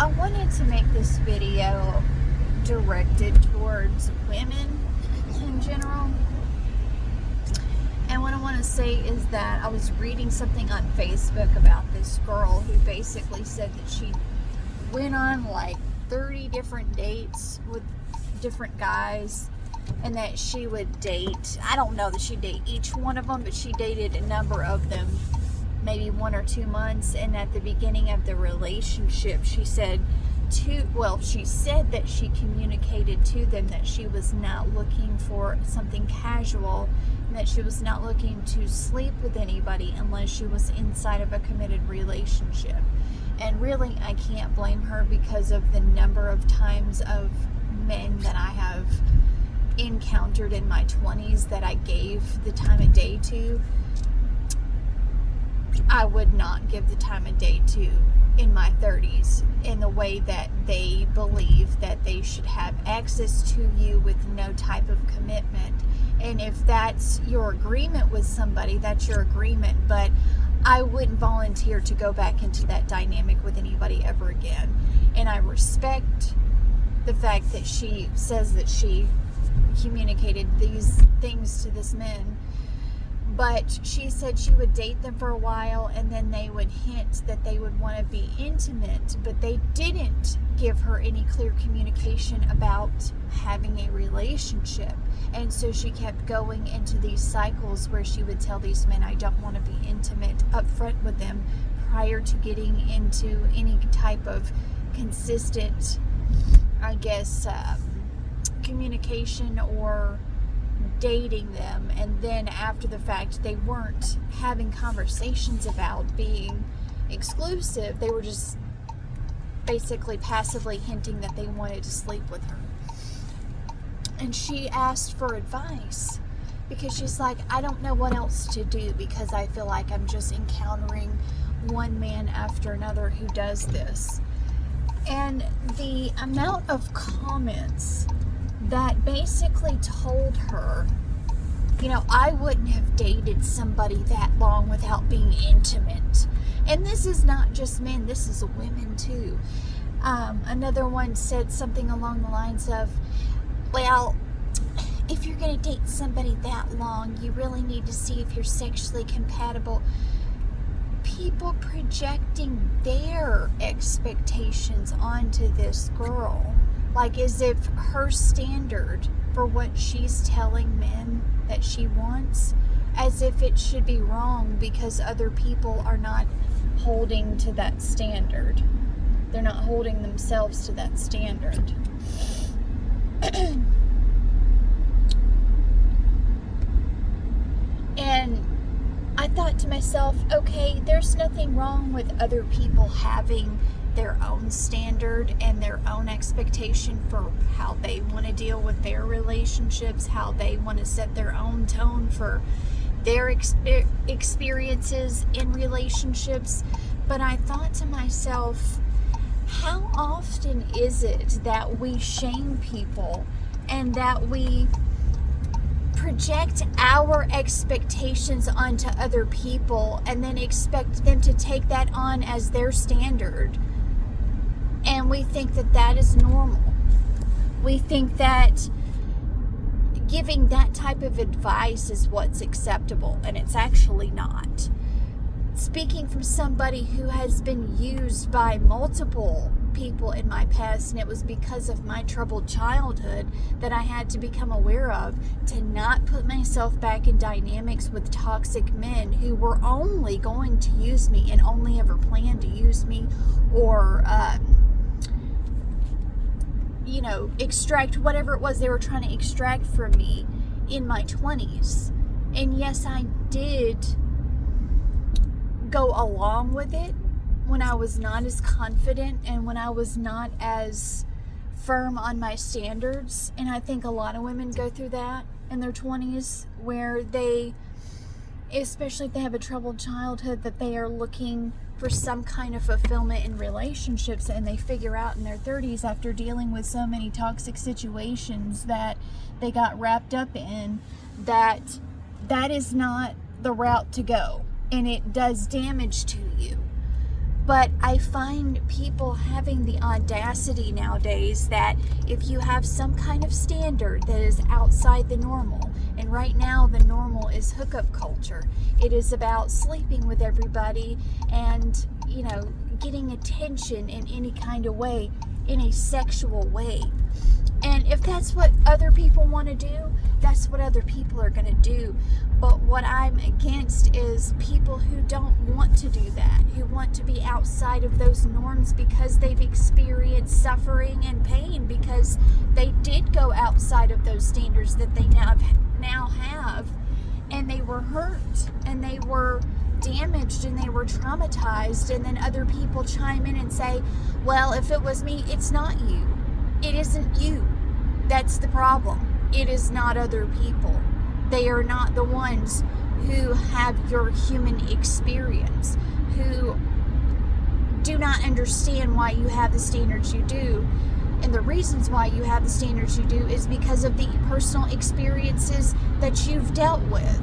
I wanted to make this video directed towards women in general. And what I want to say is that I was reading something on Facebook about this girl who basically said that she went on like 30 different dates with different guys, and that she would date, I don't know that she dated each one of them, but she dated a number of them, maybe 1 or 2 months. And at the beginning of the relationship, she said that she communicated to them that she was not looking for something casual, and that she was not looking to sleep with anybody unless she was inside of a committed relationship. And really, I can't blame her, because of the number of times of men that I have encountered in my 20s that I gave the time of day to. I would not give the time of day to in my 30s in the way that they believe that they should have access to you with no type of commitment. And if that's your agreement with somebody, that's your agreement, but I wouldn't volunteer to go back into that dynamic with anybody ever again. And I respect the fact that she says that she communicated these things to this man, but she said she would date them for a while and then they would hint that they would want to be intimate, but they didn't give her any clear communication about having a relationship. And so she kept going into these cycles where she would tell these men, I don't want to be intimate, up front with them prior to getting into any type of consistent, communication or dating them. And then after the fact, they weren't having conversations about being exclusive. They were just basically passively hinting that they wanted to sleep with her. And she asked for advice, because she's like, I don't know what else to do, because I feel like I'm just encountering one man after another who does this. And the amount of comments that basically told her, I wouldn't have dated somebody that long without being intimate. And this is not just men, this is women too. Another one said something along the lines of, well, if you're going to date somebody that long, you really need to see if you're sexually compatible. People projecting their expectations onto this girl, like as if her standard for what she's telling men that she wants, as if it should be wrong because other people are not holding to that standard. They're not holding themselves to that standard. And I thought to myself, okay, there's nothing wrong with other people having their own standard and their own expectation for how they want to deal with their relationships, how they want to set their own tone for their experiences in relationships. But I thought to myself, how often is it that we shame people and that we project our expectations onto other people and then expect them to take that on as their standard? And we think that that is normal. We think that giving that type of advice is what's acceptable, and it's actually not. Speaking from somebody who has been used by multiple people in my past, and it was because of my troubled childhood that I had to become aware of, to not put myself back in dynamics with toxic men who were only going to use me and only ever planned to use me, or extract whatever it was they were trying to extract from me in my 20s. And yes, I did go along with it when I was not as confident and when I was not as firm on my standards. And I think a lot of women go through that in their 20s, where they, especially if they have a troubled childhood, that they are looking for some kind of fulfillment in relationships, and they figure out in their 30s, after dealing with so many toxic situations that they got wrapped up in, that that is not the route to go, and it does damage to you. But I find people having the audacity nowadays that if you have some kind of standard that is outside the normal, and right now the normal is hookup culture. It is about sleeping with everybody and, getting attention in any kind of way, in a sexual way. And if that's what other people want to do, that's what other people are going to do. But what I'm against is people who don't want to do that, who want to be outside of those norms because they've experienced suffering and pain, because they did go outside of those standards that they now have, and they were hurt, and they were damaged, and they were traumatized, and then other people chime in and say, well, if it was me, it's not you. It isn't you. That's the problem. It is not other people. They are not the ones who have your human experience, who do not understand why you have the standards you do. And the reasons why you have the standards you do is because of the personal experiences that you've dealt with.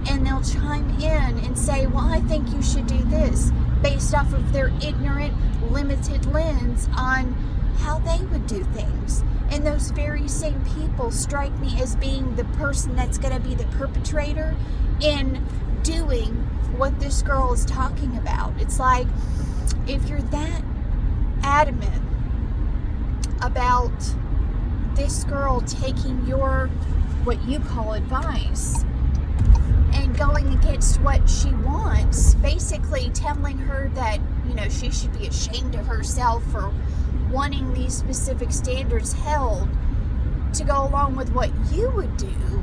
And they'll chime in and say, well, I think you should do this, based off of their ignorant, limited lens on how they would do things. And those very same people strike me as being the person that's going to be the perpetrator in doing what this girl is talking about. It's like, if you're that adamant about this girl taking your, what you call advice, and going against what she wants, basically telling her that, she should be ashamed of herself for wanting these specific standards held to go along with what you would do,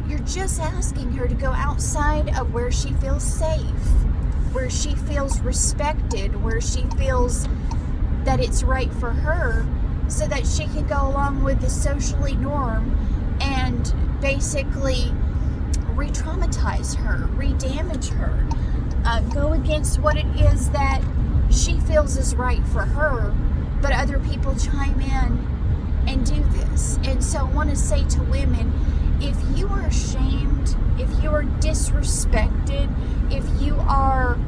you're just asking her to go outside of where she feels safe, where she feels respected, where she feels that it's right for her, so that she can go along with the socially norm and basically re-traumatize her, re-damage her, go against what it is that she feels is right for her. But other people chime in and do this. And so I want to say to women, if you are ashamed, if you are disrespected, if you are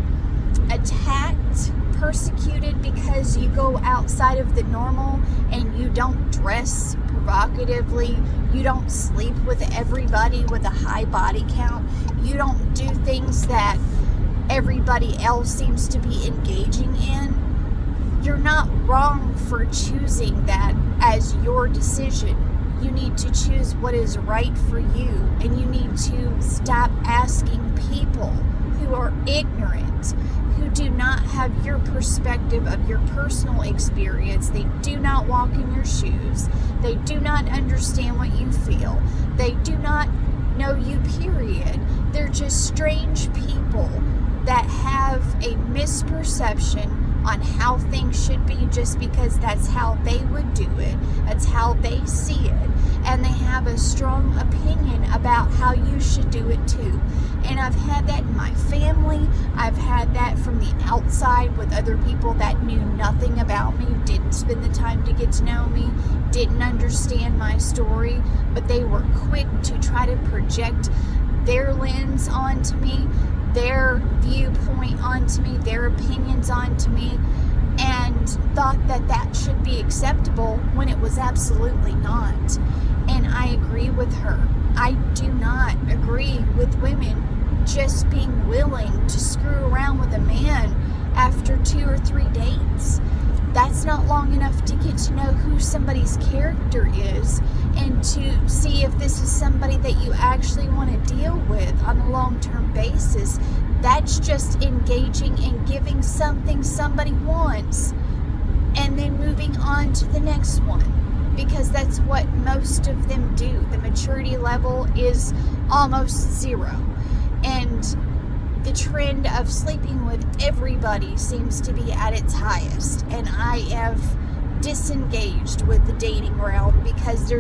attacked, persecuted because you go outside of the normal and you don't dress provocatively, you don't sleep with everybody with a high body count, you don't do things that everybody else seems to be engaging in, you're not wrong for choosing that as your decision. You need to choose what is right for you, and you need to stop asking people who are ignorant, who do not have your perspective of your personal experience. They do not walk in your shoes. They do not understand what you feel. They do not know you, period. They're just strange people that have a misperception on how things should be just because that's how they would do it. That's how they see it. And they have a strong opinion about how you should do it too. And I've had that in my family. I've had that from the outside with other people that knew nothing about me, didn't spend the time to get to know me, didn't understand my story, but they were quick to try to project their lens onto me, their viewpoint onto me, their opinions onto me, and thought that that should be acceptable when it was absolutely not. And I agree with her. I do not agree with women just being willing to screw around with a man after 2 or 3 dates. That's not long enough to get to know who somebody's character is and to see if this is somebody that you actually want to deal with on a long-term basis. That's just engaging and giving something somebody wants and then moving on to the next one, because that's what most of them do. The maturity level is almost zero, and the trend of sleeping with everybody seems to be at its highest. And I have disengaged with the dating realm because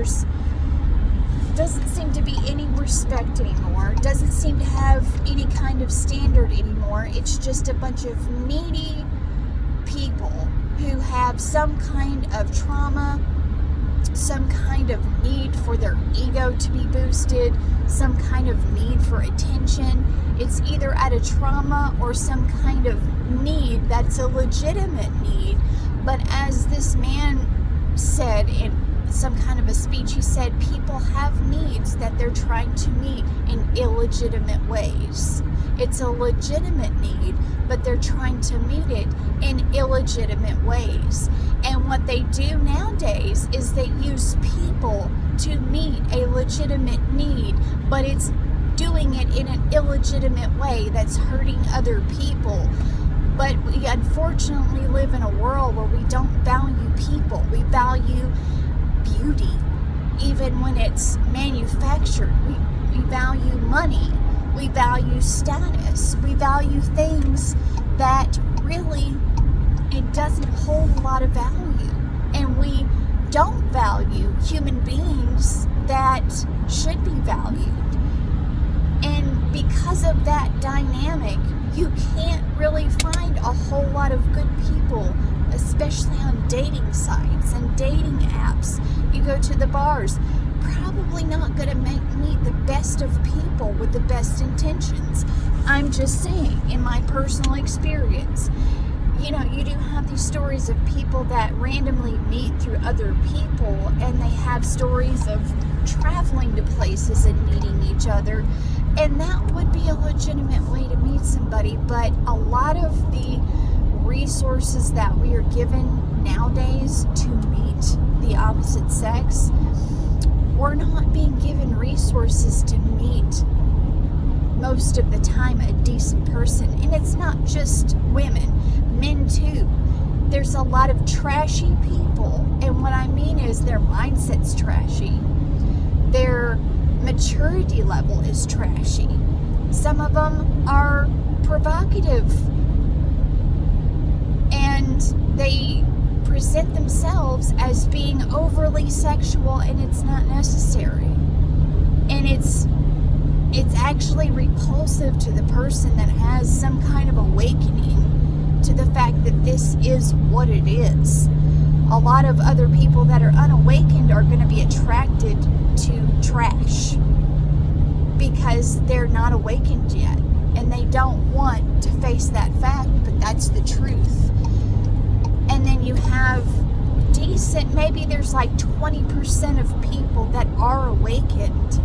doesn't seem to be any respect anymore. Doesn't seem to have any kind of standard anymore. It's just a bunch of needy people who have some kind of trauma, some kind of need for their ego to be boosted, some kind of need for attention. It's either out of trauma or some kind of need that's a legitimate need. But as this man said in some kind of a speech, he said people have needs that they're trying to meet in illegitimate ways. It's a legitimate need, but they're trying to meet it in illegitimate ways. And what they do nowadays is they use people to meet a legitimate need, but it's doing it in an illegitimate way that's hurting other people. But we unfortunately live in a world where we don't value people. We value beauty, even when it's manufactured. We value money. We value status. We value things that really, it doesn't hold a lot of value. And we don't value human beings that should be valued. And because of that dynamic, you can't really find a whole lot of good people, especially on dating sites and dating apps. You go to the bars, probably not going to meet the best of people with the best intentions. I'm just saying, in my personal experience, you know, you do have these stories of people that randomly meet through other people, and they have stories of traveling to places and meeting each other, and that would be a legitimate way to meet somebody. But a lot of the resources that we are given nowadays to meet the opposite sex, we're not being given resources to meet, most of the time, a decent person. And it's not just women, men too. There's a lot of trashy people, and what I mean is their mindset's trashy. Their maturity level is trashy. Some of them are provocative, and they present themselves as being overly sexual, and it's not necessary. And it's actually repulsive to the person that has some kind of awakening to the fact that this is what it is. A lot of other people that are unawakened are going to be attracted to trash because they're not awakened yet, and they don't want to face that fact, but that's the truth. And then you have decent, maybe there's like 20% of people that are awakened,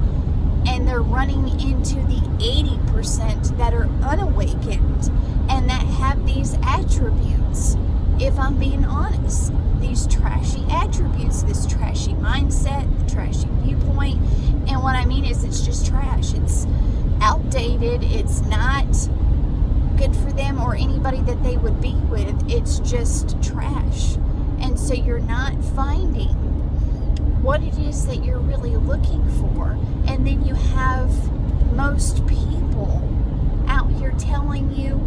and they're running into the 80% that are unawakened and that have these attributes. If I'm being honest, these trashy attributes, this trashy mindset, the trashy viewpoint. And what I mean is, it's just trash. It's outdated. It's not good for them or anybody that they would be with. It's just trash. And so you're not finding what it is that you're really looking for. And then you have most people out here telling you,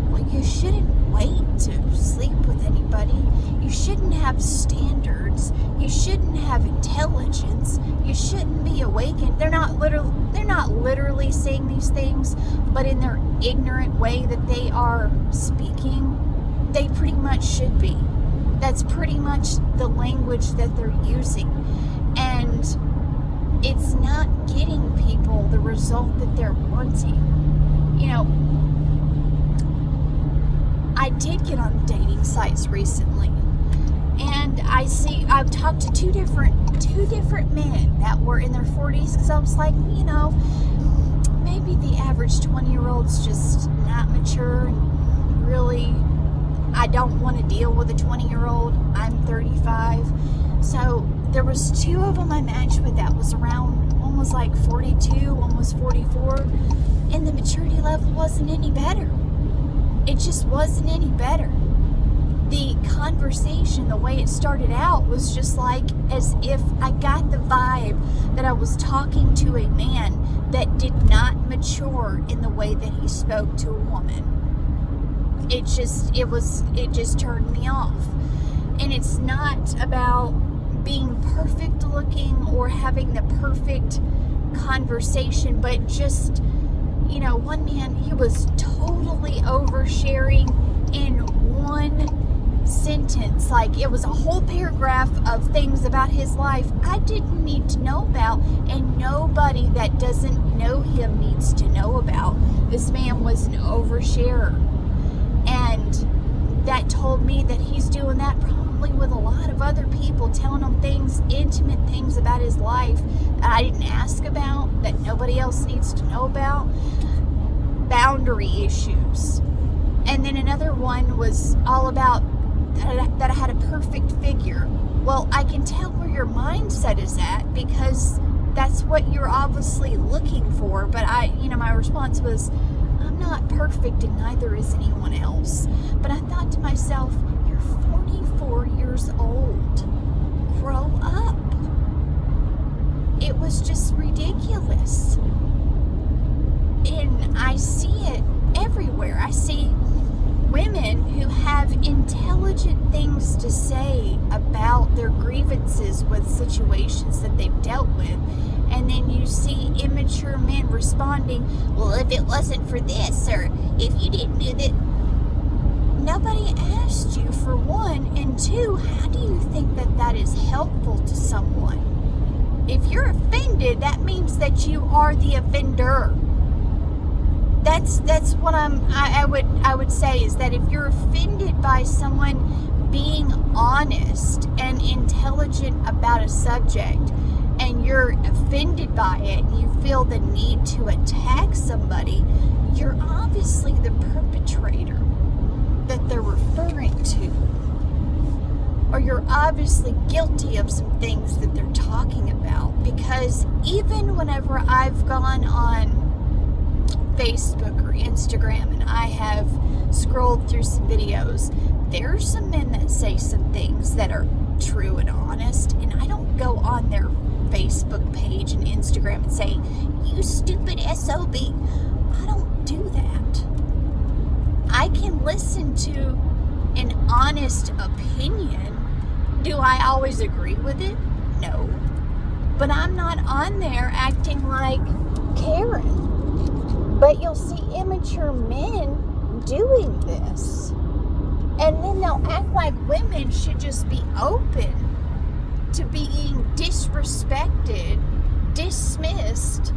well, you shouldn't wait to sleep with anybody. You shouldn't have standards. You shouldn't have intelligence. You shouldn't be awakened. They're not literally saying these things, but in their ignorant way that they are speaking, they pretty much should be. That's pretty much the language that they're using. And it's not getting people the result that they're wanting. You know, I did get on dating sites recently, and I've talked to two different men that were in their 40s, because I was like, you know, maybe the average 20-year-old's just not mature, and really, I don't want to deal with a 20-year-old. I'm 35. So there was two of them I matched with that was around, one was like 42, one was 44, and the maturity level wasn't any better. It just wasn't any better. The conversation, the way it started out, was just like as if I got the vibe that I was talking to a man that did not mature in the way that he spoke to a woman. It just turned me off. And it's not about being perfect looking or having the perfect conversation, but just, you know, one man, he was totally oversharing in one sentence, like it was a whole paragraph of things about his life I didn't need to know about, and nobody that doesn't know him needs to know about. This man was an oversharer, and that told me that he's doing that probably with a lot of other people, telling them things, intimate things about his life that I didn't ask about, that nobody else needs to know about. Boundary issues. And then another one was all about that I had a perfect figure. Well, I can tell where your mindset is at, because that's what you're obviously looking for. But my response was, I'm not perfect, and neither is anyone else. But I thought to myself, you're 44 years old. Grow up. It was just ridiculous. And I see it everywhere. I see women who have intelligent things to say about their grievances with situations that they've dealt with, and then you see immature men responding, well, if it wasn't for this, or if you didn't do that. Nobody asked you, for one, and two, how do you think that that is helpful to someone? If you're offended, that means that you are the offender. That's what I would say, is that if you're offended by someone being honest and intelligent about a subject, and you're offended by it, and you feel the need to attack somebody, you're obviously the perpetrator that they're referring to. Or you're obviously guilty of some things that they're talking about. Because even whenever I've gone on Facebook or Instagram and I have scrolled through some videos, there's some men that say some things that are true and honest, and I don't go on their Facebook page and Instagram and say, you stupid SOB. I don't do that. I can listen to an honest opinion. Do I always agree with it? No. But I'm not on there acting like Karen. But you'll see immature men doing this. And then they'll act like women should just be open to being disrespected, dismissed,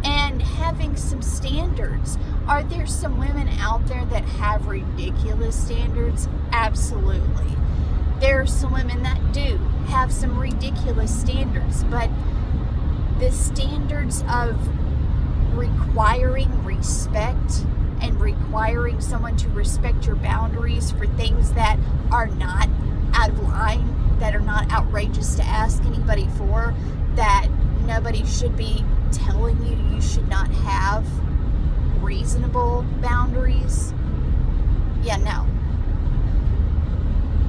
and having some standards. Are there some women out there that have ridiculous standards? Absolutely. There are some women that do have some ridiculous standards, but the standards of requiring respect and requiring someone to respect your boundaries for things that are not out of line, that are not outrageous to ask anybody for, that nobody should be telling you should not have reasonable boundaries. Yeah, no.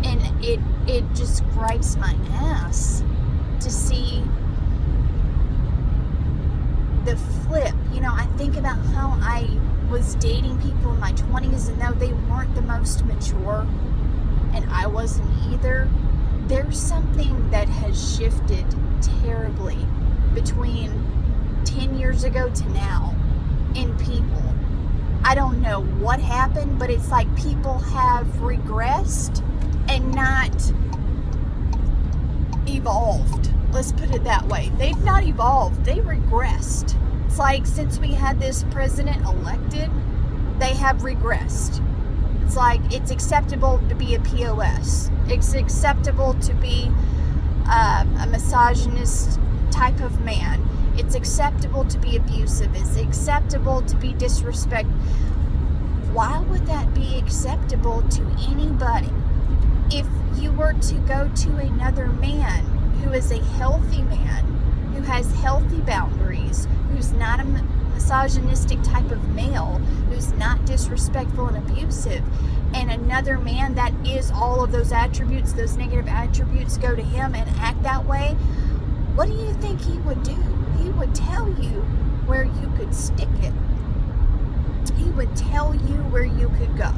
And it just gripes my ass to see the flip. I think about how I was dating people in my 20s, and though they weren't the most mature, and I wasn't either, there's something that has shifted terribly between 10 years ago to now in people. I don't know what happened, but it's like people have regressed and not evolved. Let's put it that way. They've not evolved. They regressed. It's like since we had this president elected, they have regressed. It's like it's acceptable to be a POS. It's acceptable to be a misogynist type of man. It's acceptable to be abusive. It's acceptable to be disrespectful. Why would that be acceptable to anybody? If you were to go to another man who is a healthy man, who has healthy boundaries, who's not a misogynistic type of male, who's not disrespectful and abusive, and another man that is all of those attributes, those negative attributes, go to him and act that way, what do you think he would do? He would tell you where you could stick it. He would tell you where you could go.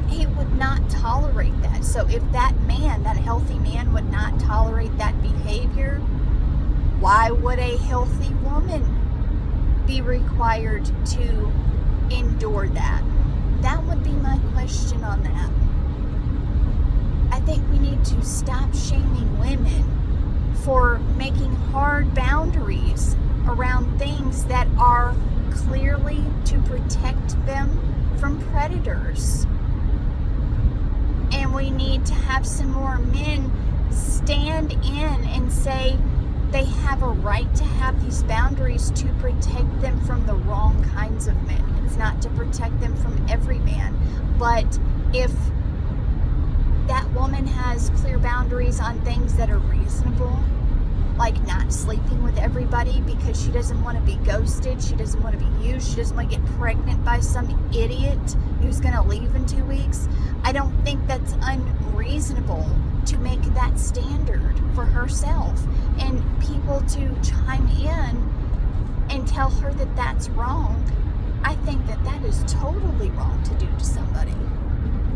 He would not tolerate that. So if that man, that healthy man, would not tolerate that behavior, why would a healthy woman be required to endure that? That would be my question on that. think we need to stop shaming women for making hard boundaries around things that are clearly to protect them from predators. And we need to have some more men stand in and say they have a right to have these boundaries to protect them from the wrong kinds of men. It's not to protect them from every man, but if that woman has clear boundaries on things that are reasonable, like not sleeping with everybody because she doesn't want to be ghosted, she doesn't want to be used, she doesn't want to get pregnant by some idiot who's going to leave in 2 weeks, I don't think that's unreasonable to make that standard for herself, and people to chime in and tell her that that's wrong. I think that that is totally wrong to do to somebody.